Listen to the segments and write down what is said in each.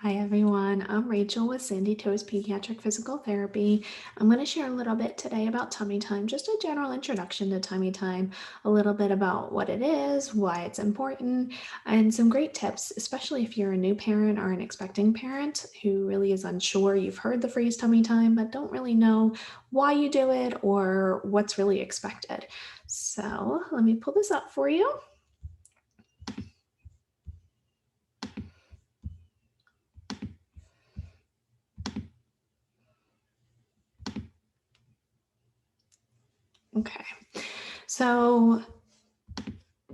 Hi everyone, I'm Rachel with Sandy Toes Pediatric Physical Therapy. I'm going to share a little bit today about tummy time, just a general introduction to tummy time, a little bit about what it is, why it's important, and some great tips, especially if you're a new parent or an expecting parent who really is unsure. You've heard the phrase tummy time, but don't really know why you do it or what's really expected. So let me pull this up for you. Okay, so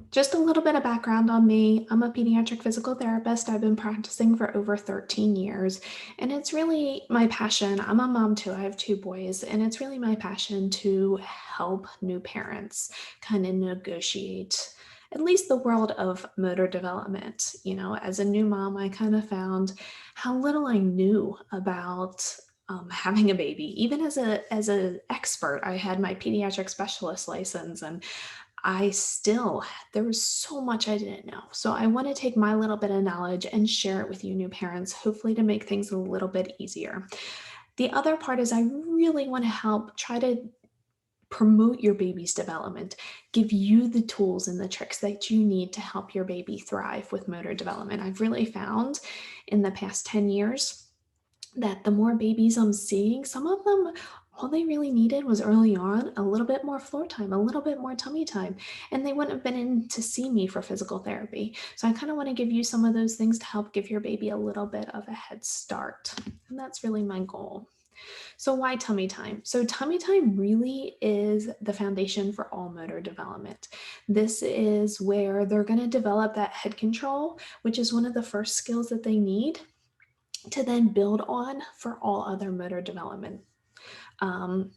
just a little bit of background on me. I'm a pediatric physical therapist. I've been practicing for over 13 years, and it's really my passion. I'm a mom too. I have two boys, and it's really my passion to help new parents kind of negotiate at least the world of motor development. You know, as a new mom, I kind of found how little I knew about having a baby. Even as an expert, I had my pediatric specialist license, and there was so much I didn't know. So I want to take my little bit of knowledge and share it with you new parents, hopefully to make things a little bit easier. The other part is I really want to help try to promote your baby's development, give you the tools and the tricks that you need to help your baby thrive with motor development. I've really found in the past 10 years that the more babies I'm seeing, some of them, all they really needed was early on a little bit more floor time, a little bit more tummy time, and they wouldn't have been in to see me for physical therapy. So I kind of want to give you some of those things to help give your baby a little bit of a head start. And that's really my goal. So why tummy time? So tummy time really is the foundation for all motor development. This is where they're going to develop that head control, which is one of the first skills that they need to then build on for all other motor development. Um,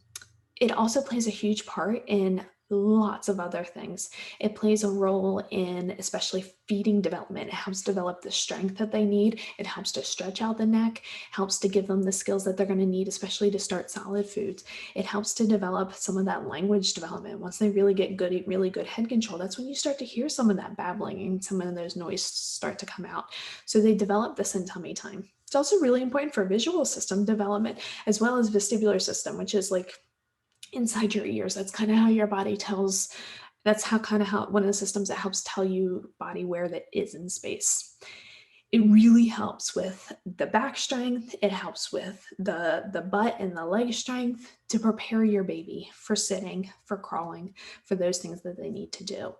it also plays a huge part in lots of other things. It plays a role in especially feeding development. It helps develop the strength that they need. It helps to stretch out the neck, helps to give them the skills that they're going to need, especially to start solid foods. It helps to develop some of that language development. Once they really get good, really good head control, that's when you start to hear some of that babbling and some of those noises start to come out. So they develop this in tummy time. It's also really important for visual system development as well as vestibular system, which is like inside your ears. That's kind of how your body tells, that's how one of the systems that helps tell you body where that is in space. It really helps with the back strength. It helps with the butt and the leg strength to prepare your baby for sitting, for crawling, for those things that they need to do.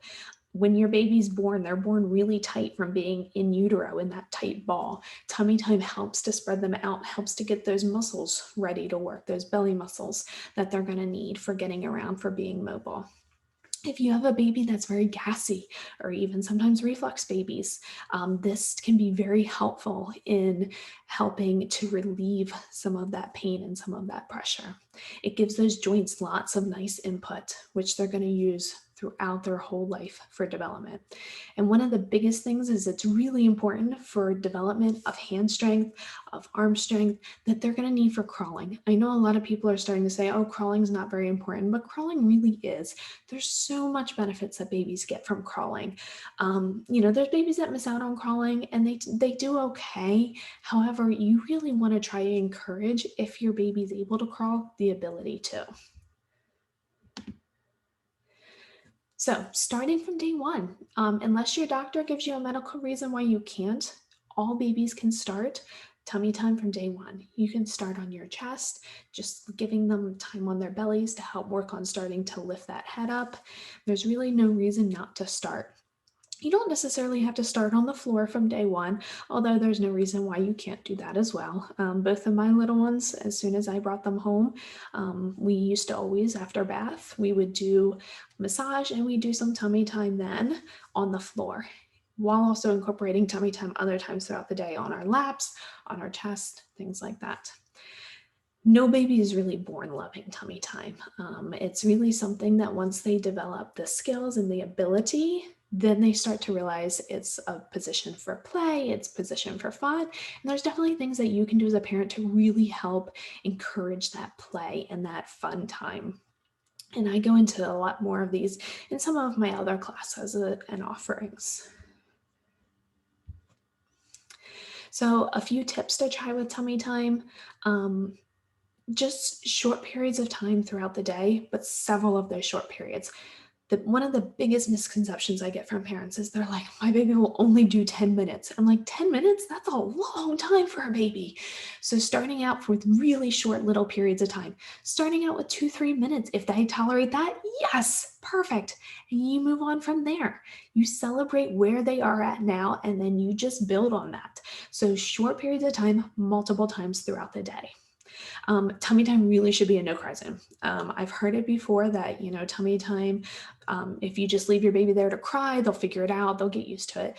When your baby's born, they're born really tight from being in utero in that tight ball. Tummy time helps to spread them out, helps to get those muscles ready to work, those belly muscles that they're going to need for getting around, for being mobile. If you have a baby that's very gassy, or even sometimes reflux babies, this can be very helpful in helping to relieve some of that pain and some of that pressure. It gives those joints lots of nice input, which they're going to use throughout their whole life for development. And one of the biggest things is it's really important for development of hand strength, of arm strength, that they're going to need for crawling. I know a lot of people are starting to say, oh, crawling is not very important, but crawling really is. There's so much benefits that babies get from crawling. There's babies that miss out on crawling and they do okay. However, you really want to try to encourage, if your baby's able to crawl, the ability to. So starting from day one, unless your doctor gives you a medical reason why you can't, all babies can start tummy time from day one. You can start on your chest, just giving them time on their bellies to help work on starting to lift that head up. There's really no reason not to start. You don't necessarily have to start on the floor from day one, although there's no reason why you can't do that as well. Both of my little ones, as soon as I brought them home, we used to always, after bath, we would do massage and we do some tummy time then on the floor, while also incorporating tummy time other times throughout the day on our laps, on our chest, things like that. No baby is really born loving tummy time. It's really something that once they develop the skills and the ability, then they start to realize it's a position for play, it's a position for fun. And there's definitely things that you can do as a parent to really help encourage that play and that fun time. And I go into a lot more of these in some of my other classes and offerings. So a few tips to try with tummy time. Um, just short periods of time throughout the day, but several of those short periods. One of the biggest misconceptions I get from parents is they're like, my baby will only do 10 minutes. I'm like, 10 minutes? That's a long time for a baby. So starting out with really short little periods of time, starting out with 2, 3 minutes. If they tolerate that, yes, perfect. And you move on from there. You celebrate where they are at now, and then you just build on that. So short periods of time, multiple times throughout the day. Tummy time really should be a no cry zone. I've heard it before that, tummy time, if you just leave your baby there to cry, they'll figure it out, they'll get used to it.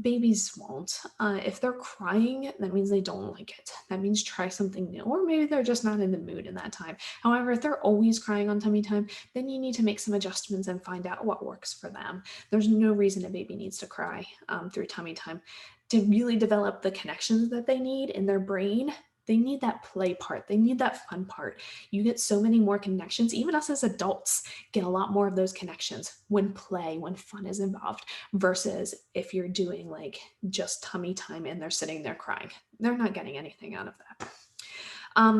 Babies won't. If they're crying, that means they don't like it. That means try something new, or maybe they're just not in the mood in that time. However, if they're always crying on tummy time, then you need to make some adjustments and find out what works for them. There's no reason a baby needs to cry through tummy time. To really develop the connections that they need in their brain, they need that play part. They need that fun part. You get so many more connections. Even us as adults get a lot more of those connections when fun is involved, versus if you're doing like just tummy time and they're sitting there crying. They're not getting anything out of that.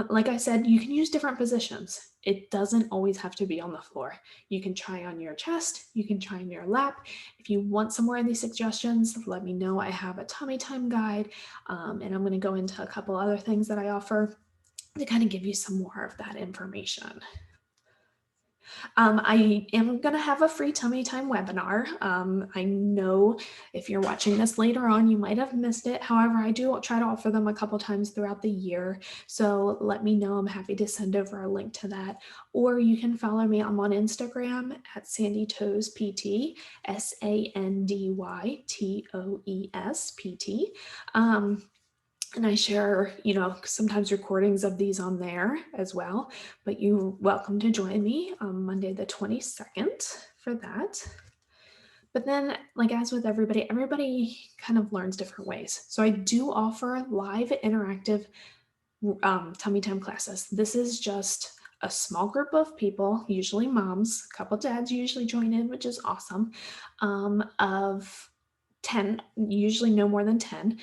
Like I said, you can use different positions. It doesn't always have to be on the floor. You can try on your chest, you can try on your lap. If you want some more of these suggestions, let me know. I have a tummy time guide, and I'm going to go into a couple other things that I offer to kind of give you some more of that information. I am going to have a free tummy time webinar. I know if you're watching this later on, you might have missed it. However, I do try to offer them a couple times throughout the year. So let me know. I'm happy to send over a link to that. Or you can follow me. I'm on Instagram at Sandy Toes PT, SANDYTOES PT. And I share, sometimes recordings of these on there as well, but you're welcome to join me on Monday the 22nd for that. But then, like as with everybody kind of learns different ways. So I do offer live interactive tummy time classes. This is just a small group of people, usually moms, a couple dads usually join in, which is awesome, of 10, usually no more than 10.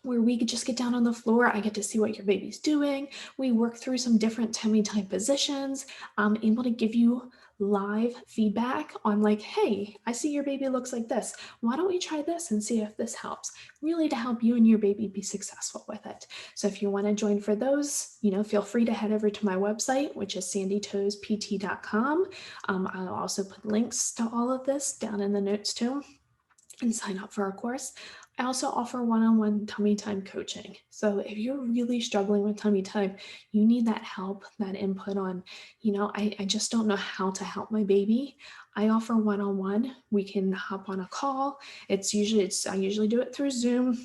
Where we could just get down on the floor. I get to see what your baby's doing. We work through some different tummy time positions. I'm able to give you live feedback on like, hey, I see your baby looks like this. Why don't we try this and see if this helps? Really to help you and your baby be successful with it. So if you want to join for those, feel free to head over to my website, which is sandytoespt.com. I'll also put links to all of this down in the notes too, and sign up for our course. I also offer one-on-one tummy time coaching. So if you're really struggling with tummy time, you need that help, that input on, I just don't know how to help my baby. I offer one-on-one. We can hop on a call. I usually do it through Zoom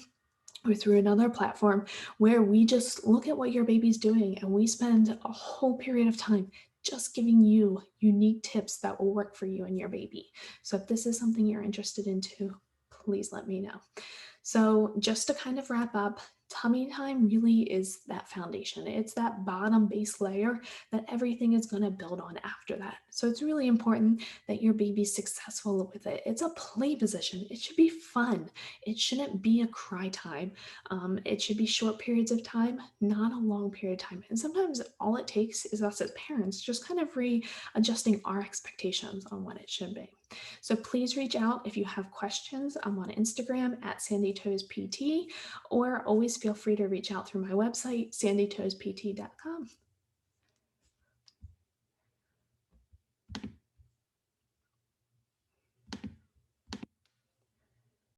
or through another platform where we just look at what your baby's doing, and we spend a whole period of time just giving you unique tips that will work for you and your baby. So if this is something you're interested in too, please let me know. So just to kind of wrap up, tummy time really is that foundation. It's that bottom base layer that everything is going to build on after that. So it's really important that your baby's successful with it. It's a play position. It should be fun. It shouldn't be a cry time. It should be short periods of time, not a long period of time. And sometimes all it takes is us as parents just kind of readjusting our expectations on what it should be. So please reach out if you have questions. I'm on Instagram at SandyToesPT, or always feel free to reach out through my website, sandytoespt.com.